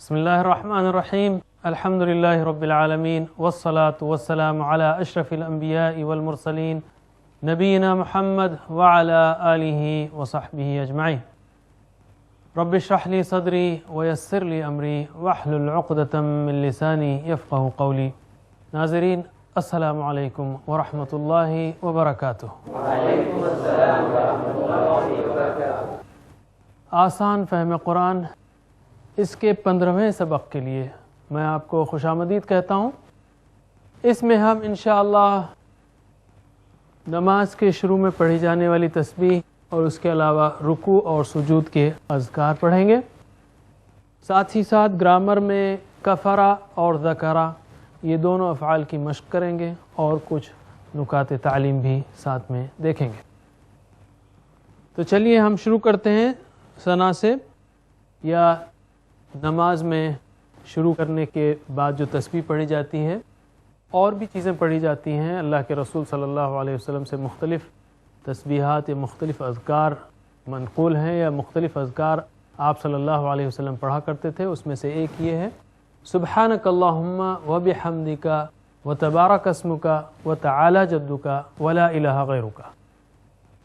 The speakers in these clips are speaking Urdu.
بسم الله الرحمن الرحيم الحمد لله رب العالمين والصلاة والسلام على أشرف الأنبياء والمرسلين نبينا محمد وعلى آله وصحبه أجمعين رب اشرح لي صدري ويسر لي أمري واحلل عقدة من لساني يفقه قولي. ناظرین السلام علیکم ورحمۃ اللہ وبرکاتہ. وعلیکم السلام ورحمۃ اللہ وبرکاتہ. آسان فہم قرآن اس کے 15ویں سبق کے لیے میں آپ کو خوش آمدید کہتا ہوں. اس میں ہم انشاءاللہ نماز کے شروع میں پڑھی جانے والی تسبیح اور اس کے علاوہ رکوع اور سجود کے اذکار پڑھیں گے. ساتھ ہی ساتھ گرامر میں کفرا اور ذکرا یہ دونوں افعال کی مشق کریں گے اور کچھ نکات تعلیم بھی ساتھ میں دیکھیں گے. تو چلیے ہم شروع کرتے ہیں ثنا سے، یا نماز میں شروع کرنے کے بعد جو تسبیح پڑھی جاتی ہے اور بھی چیزیں پڑھی جاتی ہیں. اللہ کے رسول صلی اللہ علیہ وسلم سے مختلف تسبیحات یا مختلف اذکار منقول ہیں، یا مختلف اذکار آپ صلی اللہ علیہ وسلم پڑھا کرتے تھے. اس میں سے ایک یہ ہے سبحانک اللہم وبحمدک وتبارک اسمک وتعالی جدک ولا الہ غیرک.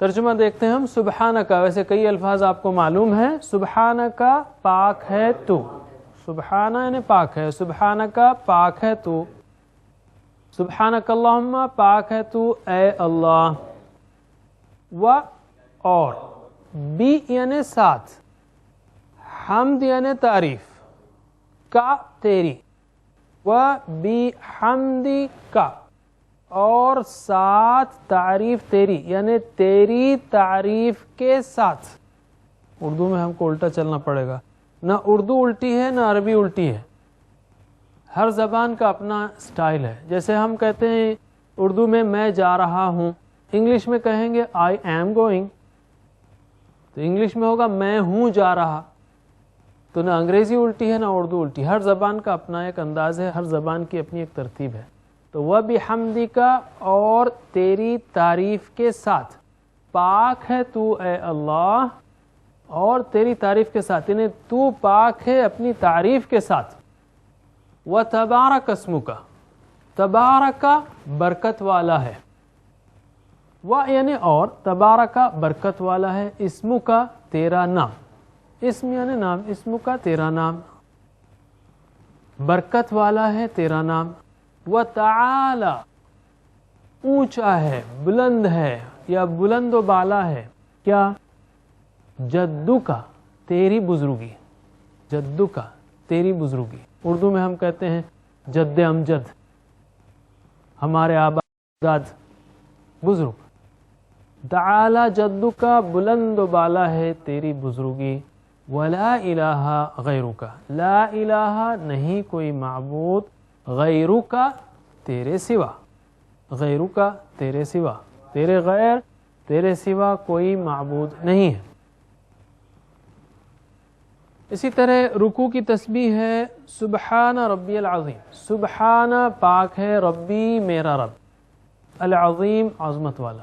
ترجمہ دیکھتے ہیں ہم. سبحانک، ویسے کئی الفاظ آپ کو معلوم ہیں. سبحانک پاک ہے تو، سبحانہ یعنی پاک ہے، سبحانک پاک ہے تو. سبحانک اللہم پاک ہے تو اے اللہ. و اور، بی یعنی ساتھ، حمد یعنی تعریف، کا تیری، و بی حمدی کا اور ساتھ تعریف تیری یعنی تیری تعریف کے ساتھ. اردو میں ہم کو الٹا چلنا پڑے گا، نہ اردو الٹی ہے نہ عربی الٹی ہے. ہر زبان کا اپنا سٹائل ہے. جیسے ہم کہتے ہیں اردو میں جا رہا ہوں، انگلش میں کہیں گے آئی ایم گوئنگ، تو انگلش میں ہوگا میں ہوں جا رہا. تو نہ انگریزی الٹی ہے نہ اردو الٹی. ہر زبان کا اپنا ایک انداز ہے، ہر زبان کی اپنی ایک ترتیب ہے. تو وَبِحَمْدِكَ اور تیری تعریف کے ساتھ، پاک ہے تو اے اللہ اور تیری تعریف کے ساتھ، یعنی تو پاک ہے اپنی تعریف کے ساتھ. وَتَبَارَكَ اسْمُكَ، تبارک برکت والا ہے، و یعنی اور، تبارک برکت والا ہے، اسمک تیرا نام، اسم یعنی نام، اسمک تیرا نام، برکت والا ہے تیرا نام. وَتَعَالَى اونچا ہے، بلند ہے یا بلند و بالا ہے. کیا؟ جدک تیری بزرگی، جدک تیری بزرگی. اردو میں ہم کہتے ہیں جد امجد، ہمارے آبا داد بزرگ. تعالی جدک بلند و بالا ہے تیری بزرگی. ولا الہ غیرک، لا الہ نہیں کوئی معبود، غیرک تیرے سوا، غیرک تیرے سوا، تیرے غیر، تیرے سوا کوئی معبود نہیں ہے. اسی طرح رکوع کی تسبیح ہے سبحان ربی العظیم. سبحان پاک ہے، ربی میرا رب، العظیم عظمت والا،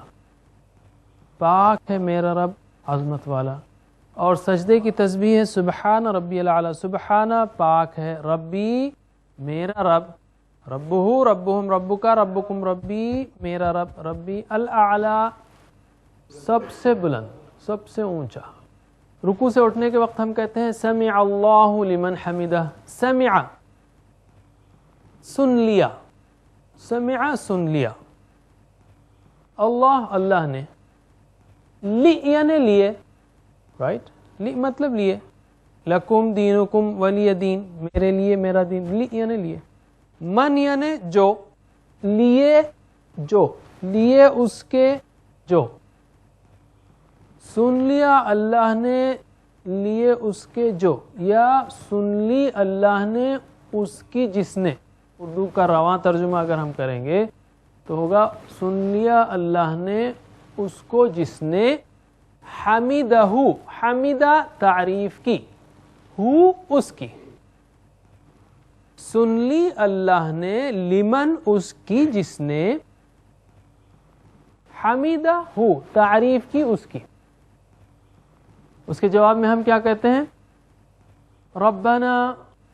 پاک ہے میرا رب عظمت والا. اور سجدے کی تسبیح ہے سبحان ربی الاعلی. سبحان پاک ہے، ربی میرا رب، ربہ ربہم ربک ربکم ربی میرا رب، ربی الاعلی سب سے بلند، سب سے اونچا. رکوع سے اٹھنے کے وقت ہم کہتے ہیں سمع اللہ لمن حمدہ. سمع سن لیا، سمع سن لیا، اللہ اللہ نے، لی یعنی لیے، رائٹ، لی مطلب لیے، لکم دینکم ولی دین، میرے لیے میرا دین، لی یعنی لیے. من یعنی جو، لیے جو، لیے اس کے جو. سن لیا اللہ نے لیے اس کے جو، یا سن لی اللہ نے اس کی جس نے. اردو کا رواں ترجمہ اگر ہم کریں گے تو ہوگا سن لیا اللہ نے اس کو جس نے، حمیدہ، حمیدہ تعریف کی، ہو اس کی. سن لی اللہ نے لمن اس کی جس نے، حمیدہ ہو تعریف کی اس کی. اس کے جواب میں ہم کیا کہتے ہیں؟ ربنا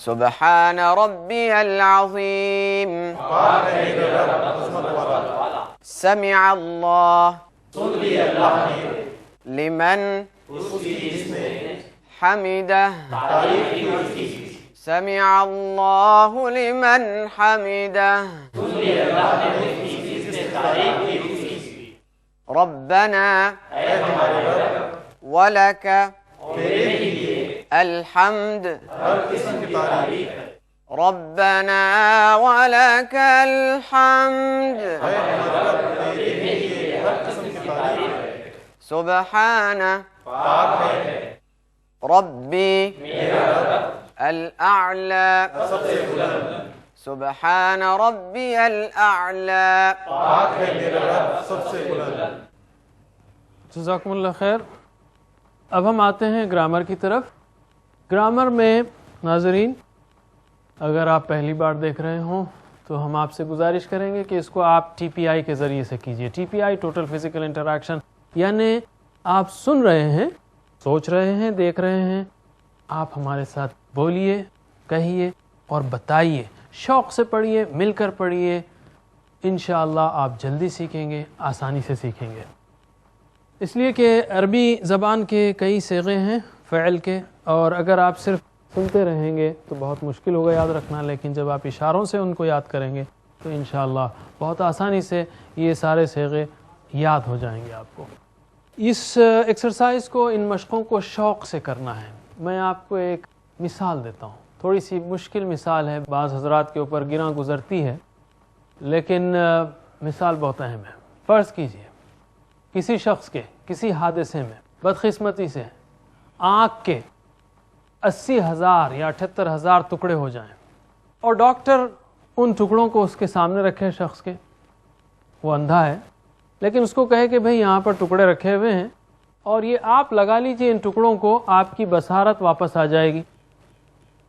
سبحان ربي العظيم پاک ہے میرا رب عظمت والا سمع الله سن لی اللہ نے لمن اس کی جس نے حمده تعریف کی اس کی سمع الله لمن حمده سن لی اللہ نے اس کی جس نے تعریف کی اس کی ربنا اے ہمارے رب ولك تیرے ہی لیے الحمد ہر قسم کی تعریف ہے ربنا ولك الحمد اے ہمارے رب تیرے ہی لیے ہر قسم کی تعریف ہے سبحان پاک ہے ربي میرا رب الأعلى سب سے بلند سبحان ربي الأعلى پاک ہے میرا رب سب سے بلند جزاکم اللہ خیر. اب ہم آتے ہیں گرامر کی طرف. گرامر میں ناظرین اگر آپ پہلی بار دیکھ رہے ہوں تو ہم آپ سے گزارش کریں گے کہ اس کو آپ ٹی پی آئی کے ذریعے سے کیجئے. ٹی پی آئی ٹوٹل فزیکل انٹریکشن، یعنی آپ سن رہے ہیں، سوچ رہے ہیں، دیکھ رہے ہیں، آپ ہمارے ساتھ بولیے، کہیے اور بتائیے. شوق سے پڑھیے، مل کر پڑھیے. انشاءاللہ آپ جلدی سیکھیں گے، آسانی سے سیکھیں گے. اس لیے کہ عربی زبان کے کئی صیغے ہیں فعل کے، اور اگر آپ صرف سنتے رہیں گے تو بہت مشکل ہوگا یاد رکھنا، لیکن جب آپ اشاروں سے ان کو یاد کریں گے تو انشاءاللہ بہت آسانی سے یہ سارے صیغے یاد ہو جائیں گے آپ کو. اس ایکسرسائز کو، ان مشقوں کو شوق سے کرنا ہے. میں آپ کو ایک مثال دیتا ہوں، تھوڑی سی مشکل مثال ہے، بعض حضرات کے اوپر گراں گزرتی ہے، لیکن مثال بہت اہم ہے. فرض کیجئے کسی شخص کے کسی حادثے میں بدقسمتی سے آنکھ کے 80,000 یا 78,000 ٹکڑے ہو جائیں اور ڈاکٹر ان ٹکڑوں کو اس کے سامنے رکھے. شخص کے وہ اندھا ہے لیکن اس کو کہے کہ بھئی یہاں پر ٹکڑے رکھے ہوئے ہیں اور یہ آپ لگا لیجئے ان ٹکڑوں کو، آپ کی بصارت واپس آ جائے گی.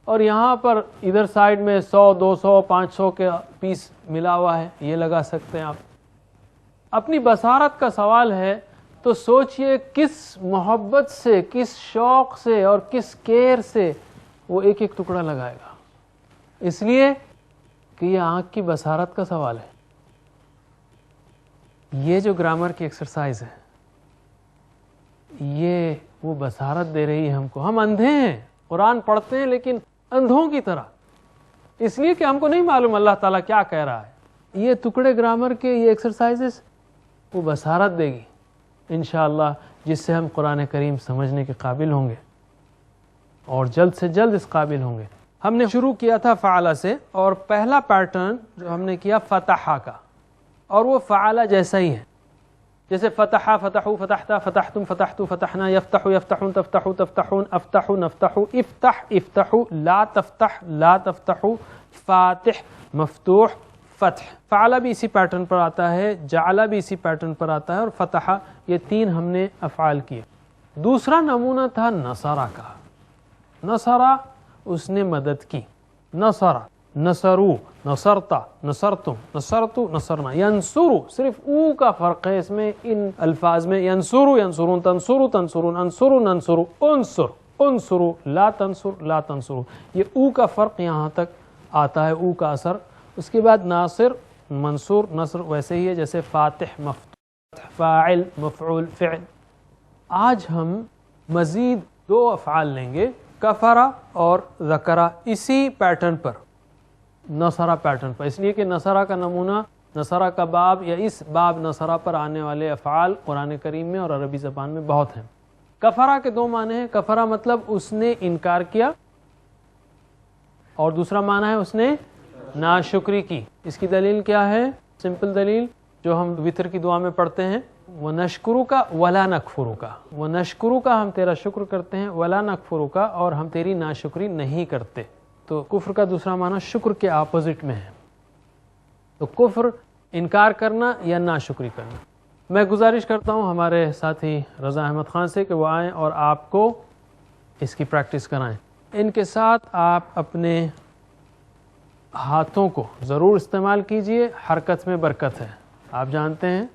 اور یہاں پر ادھر سائیڈ میں 100 200 500 کے پیس ملا ہوا ہے، یہ لگا سکتے ہیں آپ. اپنی بصارت کا سوال ہے تو سوچئے کس محبت سے، کس شوق سے اور کس کیئر سے وہ ایک ایک ٹکڑا لگائے گا. اس لیے کہ یہ آنکھ کی بصارت کا سوال ہے. یہ جو گرامر کی ایکسرسائز ہے یہ وہ بصارت دے رہی ہے ہم کو. ہم اندھے ہیں، قرآن پڑھتے ہیں لیکن اندھوں کی طرح، اس لیے کہ ہم کو نہیں معلوم اللہ تعالیٰ کیا کہہ رہا ہے. یہ ٹکڑے گرامر کے، یہ ایکسرسائزز وہ بصارت دے گی انشاءاللہ، جس سے ہم قرآن کریم سمجھنے کے قابل ہوں گے اور جلد سے جلد اس قابل ہوں گے. ہم نے شروع کیا تھا فعلہ سے، اور پہلا پیٹرن جو ہم نے کیا فتحہ کا، اور وہ فعلہ جیسا ہی ہے. جیسے فتحہ، فتحو، فتحتا، فتحتم، فتحتو، فتحنا، یفتح، یفتحون، تفتحو، تفتحون، افتح، نفتح، افتح، افتحو، لا تفتح، لا تفتحو، فاتح، مفتوح، فتح. فعلہ بھی اسی پیٹرن پر آتا ہے، جعلہ بھی اسی پیٹرن پر آتا ہے، اور فتحہ. یہ تین ہم نے افعال کیے. دوسرا نمونہ تھا نصرہ کا. نصرہ اس نے مدد کی. نصرہ، نصرو، نصرتا، نصرتم، نصرتو، نصرنا. ینصرو صرف او کا فرق ہے اس میں، ان الفاظ میں. ینصرو، ینصرون، تنصرو، تنصرون، انصرو، ننصرو، انصر، انصرو، لا تنصر، لا تنصرو. یہ او کا فرق یہاں تک آتا ہے، او کا اثر. اس کے بعد ناصر، منصور، نصر ویسے ہی ہے جیسے فاتح، مفتوح، فاعل، مفعول، فعل. آج ہم مزید 2 افعال لیں گے، کفرہ اور ذکرہ، اسی پیٹرن پر، نصرہ پیٹرن پر. اس لیے کہ نصرہ کا نمونہ، نصرہ کا باب یا اس باب نصرہ پر آنے والے افعال قرآن کریم میں اور عربی زبان میں بہت ہیں. کفرہ کے 2 معنی ہیں. کفرہ مطلب اس نے انکار کیا، اور دوسرا معنی ہے اس نے ناشکری کی. اس کی دلیل کیا ہے؟ سمپل دلیل جو ہم وتر کی دعا میں پڑھتے ہیں، وَنَشْكُرُكَ وَلَا نَكْفُرُكَ. وَنَشْكُرُكَ ہم تیرا شکر کرتے ہیں، وَلَا نَكْفُرُكَ اور ہم تیری ناشکری نہیں کرتے. تو کفر کا دوسرا معنی شکر کے اپوزٹ میں ہے. تو کفر انکار کرنا یا ناشکری کرنا. میں گزارش کرتا ہوں ہمارے ساتھی رضا احمد خان سے کہ وہ آئیں اور آپ کو اس کی پریکٹس کرائیں. ان کے ساتھ آپ اپنے ہاتھوں کو ضرور استعمال کیجئے. حرکت میں برکت ہے. آپ جانتے ہیں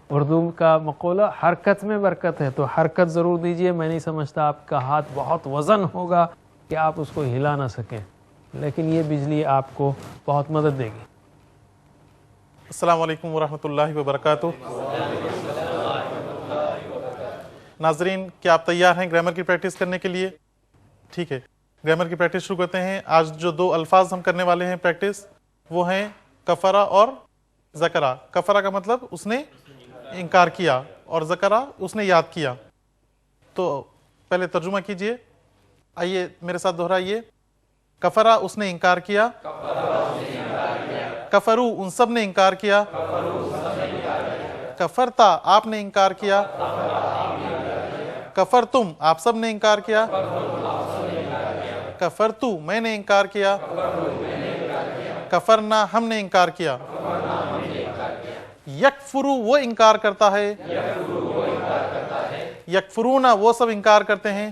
اردو کا مقولہ حرکت میں برکت ہے، تو حرکت ضرور دیجئے. میں نہیں سمجھتا آپ کا ہاتھ بہت وزن ہوگا کہ آپ اس کو ہلا نہ سکیں. لیکن یہ بجلی آپ کو بہت مدد دے گی. السلام علیکم ورحمۃ اللہ وبرکاتہ. ناظرین، کیا آپ تیار ہیں گرامر کی پریکٹس کرنے کے لیے؟ ٹھیک ہے، گرامر کی پریکٹس شروع کرتے ہیں. آج جو 2 الفاظ ہم کرنے والے ہیں پریکٹس، وہ ہیں کفرا اور ذکرا. کفرا کا مطلب اس نے انکار کیا، اور ذکرا اس نے یاد کیا. تو پہلے ترجمہ کیجئے. آئیے میرے ساتھ دہرائیے. کفرا اس نے انکار کیا، کفرو ان سب نے انکار کیا، کفرتا آپ نے انکار کیا، کفرتم آپ سب نے انکار کیا، کفرتو میں نے انکار کیا، کفرنا ہم نے انکار کیا. یکفرو وہ انکار کرتا ہے، یکفرونا وہ سب انکار کرتے ہیں،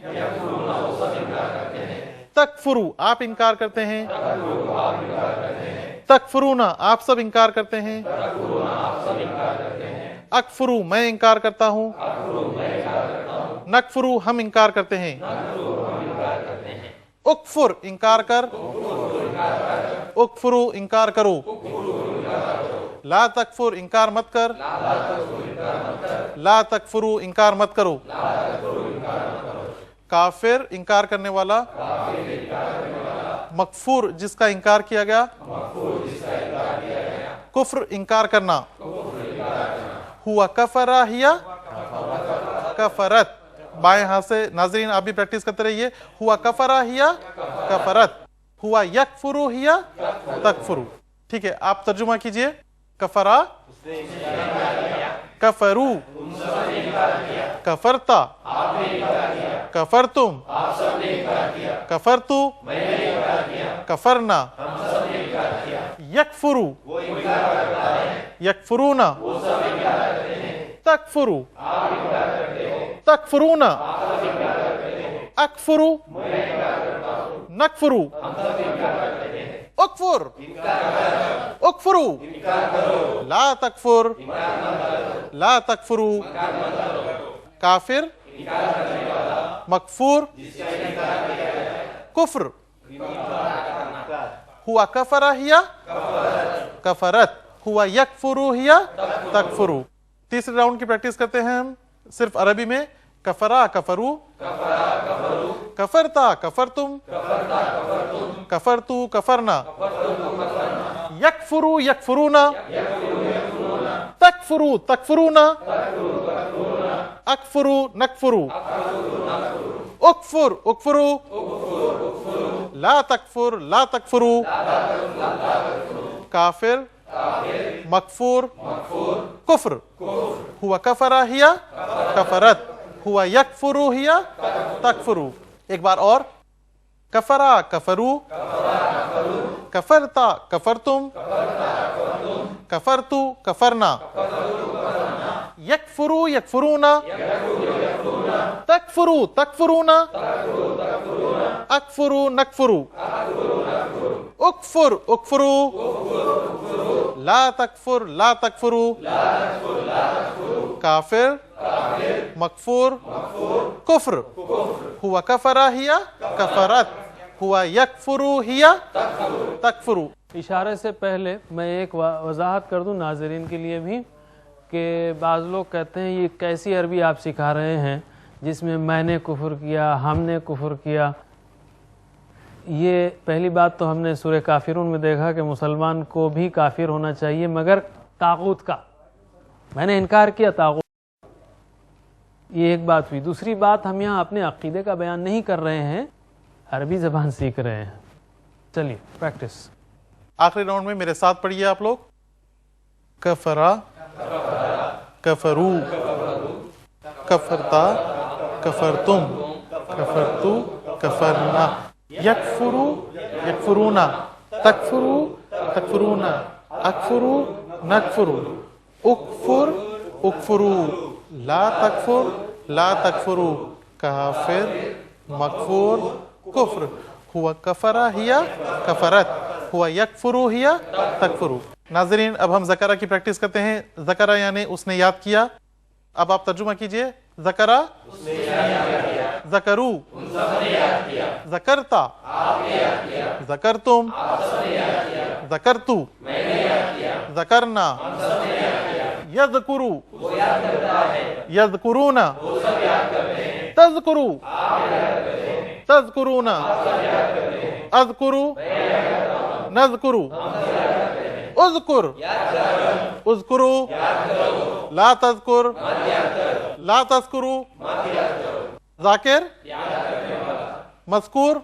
تکفرو آپ انکار کرتے ہیں، تکفرونا آپ سب انکار کرتے ہیں، اکفرو میں انکار کرتا ہوں، نکفرو ہم انکار کرتے ہیں. اکفر انکار کر، اکفرو انکار کرو. لا تکفر انکار مت کر، لا تکفرو انکار مت کرو. کافر انکار کرنے والا، مکفور جس کا انکار کیا گیا، کفر انکار کرنا. ہوا کفرا ہیا کفرت. بائیں ہاتھ سے ناظرین آپ بھی پریکٹس کرتے رہیے. ہوا کفرا ہیا کفرت، ہوا یکفرو ہیا تکفرو. ٹھیک ہے، آپ ترجمہ کیجئے. کفرا، کفرو، کفرتا، کفرتم، کفرتو، کفرنا، یکفرو، یکفرونا، تکفرو، تکفرونا، اکفرو، نکفرو، اکفر، اکفرو، لا تکفر، لا تکفرو. کافر، مکفور، کفر. ہوا کفرا ہیا کفرت، ہوا یکفرو ہیا تکفرو. تیسرے راؤنڈ کی پریکٹس کرتے ہیں ہم صرف عربی میں. کفرا کفرو، کفرتا کفرتم، کفرتو کفرنا، یکفرو یکفرونا، تکفرو تکفرونا، اکفرو نکفرو، اکفر اکفرو، لا تکفر لا تکفرو. کافر، مکفور، کفر. ہوا کفرا ہیا کفرت، ہوا یکفرو ہیا تکفرو. ایک بار اور. کفرا کفرو، کفرتا کفرتم، کفرتو کفرنا، یکفرو یکفرونا، تکفرو تکفرونا، اکفرو نکفرو، اکفر اکفرو، لا تکفر لا تکفرو. کافر، مکفور، کفر. ہوا کفرا ہیا کفرت، ہوا یکفرو ہیا تکفرو. اشارے سے پہلے میں ایک وضاحت کر دوں ناظرین کے لیے بھی کہ بعض لوگ کہتے ہیں یہ کیسی عربی آپ سکھا رہے ہیں جس میں نے کفر کیا، ہم نے کفر کیا. یہ پہلی بات تو ہم نے سورہ کافرون میں دیکھا کہ مسلمان کو بھی کافر ہونا چاہیے مگر طاغوت کا. میں نے انکار کیا طاغوت. یہ ایک بات ہوئی. دوسری بات، ہم یہاں اپنے عقیدے کا بیان نہیں کر رہے ہیں، عربی زبان سیکھ رہے ہیں. چلیے پریکٹس. آخری راؤنڈ میں میرے ساتھ پڑھیے آپ لوگ. کفرا، کفرو، کفرتا، کفرتم، کفرتو، کفرنا، یکفرو یکفرونا، تکفرو تکفرونا، اکفرو نکفرو، اکفر اکفرو، لا تکفر لا تکفرو. کافر، مکفور، کفر. ہوا کفرا ہیا کفرت، ہوا یکفرو ہیا تکفرو. ناظرین اب ہم ذکرہ کی پریکٹس کرتے ہیں. ذکرہ یعنی اس نے یاد کیا. اب آپ ترجمہ کیجئے. ذکرہ ذکرو ذکرتا ذکرتم ذکرتو ذکرنا یذکرو یذکرون تذکرو تذکرون اذکرو نذکرو اذکر اذکرو لا تذکر لا تذکرو ذاکر مذکور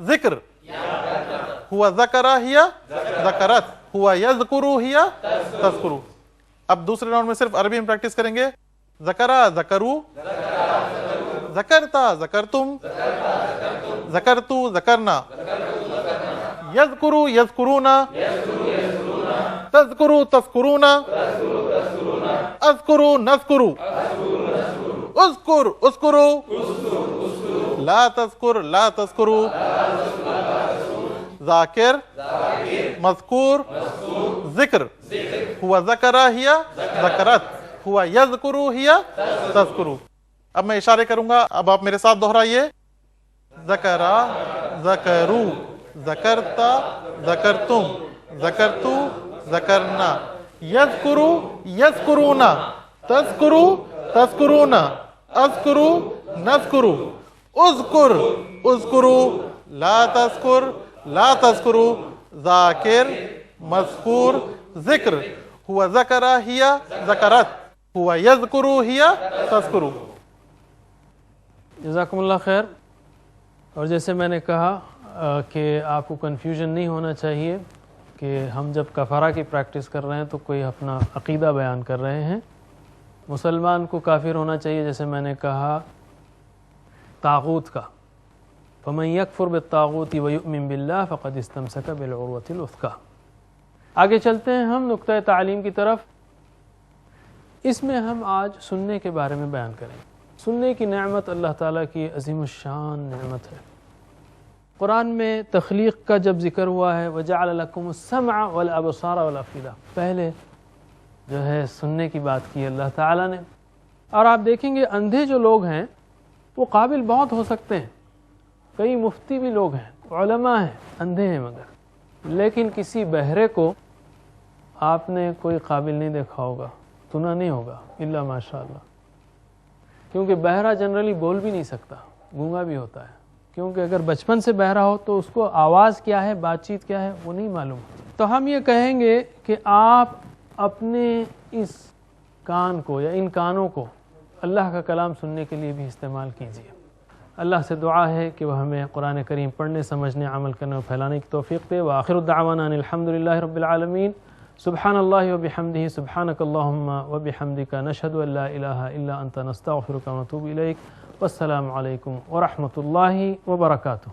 ذکر ہوا ذکرہ ہیا ذکرت ہوا یذکرو ہیا تذکرو. اب دوسرے راؤنڈ میں صرف عربی میں پریکٹس کریں گے. ذکرہ ذکرو ذکرتا ذکرتم ذکرتو ذکرنا یذکرو یذکرونا تذکرو تذکرونا اذکرو نذکرو اذکر اذکرو لا تذکر لا تذکرو ذاکر مذکور ذکر ہوا ذکرہ ہیا ذکرت ہوا یذکرو ہیا تذکرو. اب میں اشارے کروں گا, اب آپ میرے ساتھ دہرائیے. ذکرہ ذکرو ذکرتا ذکرتم ذکرتو ذکرنا یذکرو یذکرونا تذکرو تذکرونا اذکرو نذکرو اذکر اذکرو لا تذکر لا تذکرو ذاکر مذکور ذکر ہوا ذکرہ ہیا ذکرت ہوا یذکرو ہیا تذکرو. جزاکم اللہ خیر. اور جیسے میں نے کہا کہ آپ کو کنفیوژن نہیں ہونا چاہیے کہ ہم جب کفارہ کی پریکٹس کر رہے ہیں تو کوئی اپنا عقیدہ بیان کر رہے ہیں. مسلمان کو کافر ہونا چاہیے جیسے میں نے کہا طاغوت کا. فمن یکفر بالطاغوت ویؤمن باللہ فقد استمسک بالعروۃ الوثقی. آگے چلتے ہیں ہم نقطہ تعلیم کی طرف. اس میں ہم آج سننے کے بارے میں بیان کریں. سننے کی نعمت اللہ تعالیٰ کی عظیم الشان نعمت ہے. قرآن میں تخلیق کا جب ذکر ہوا ہے وَجَعَلَ لَكُمُ السَّمْعَ وَالْأَبْصَارَ وَالْأَفْئِدَةَ, پہلے جو ہے سننے کی بات کی اللہ تعالیٰ نے. اور آپ دیکھیں گے اندھے جو لوگ ہیں وہ قابل بہت ہو سکتے ہیں. کئی مفتی بھی لوگ ہیں, علماء ہیں, اندھے ہیں, مگر لیکن کسی بہرے کو آپ نے کوئی قابل نہیں دیکھا ہوگا, سنا نہیں ہوگا الا ماشاء اللہ. کیونکہ بہرا جنرلی بول بھی نہیں سکتا, گونگا بھی ہوتا ہے. کیونکہ اگر بچپن سے بہرا ہو تو اس کو آواز کیا ہے, بات چیت کیا ہے, وہ نہیں معلوم. تو ہم یہ کہیں گے کہ آپ اپنے اس کان کو یا ان کانوں کو اللہ کا کلام سننے کے لیے بھی استعمال کیجیے. اللہ سے دعا ہے کہ وہ ہمیں قرآن کریم پڑھنے, سمجھنے, عمل کرنے اور پھیلانے کی توفیق دے. وآخر الدعوانا ان الحمدللہ رب العالمین. سبحان اللہ وبحمدہ سبحانک اللہم وبحمدک نشہد ان لا الہ الا انت نستغفرک ونتوب الیک. والسلام علیکم ورحمۃ اللہ وبرکاتہ.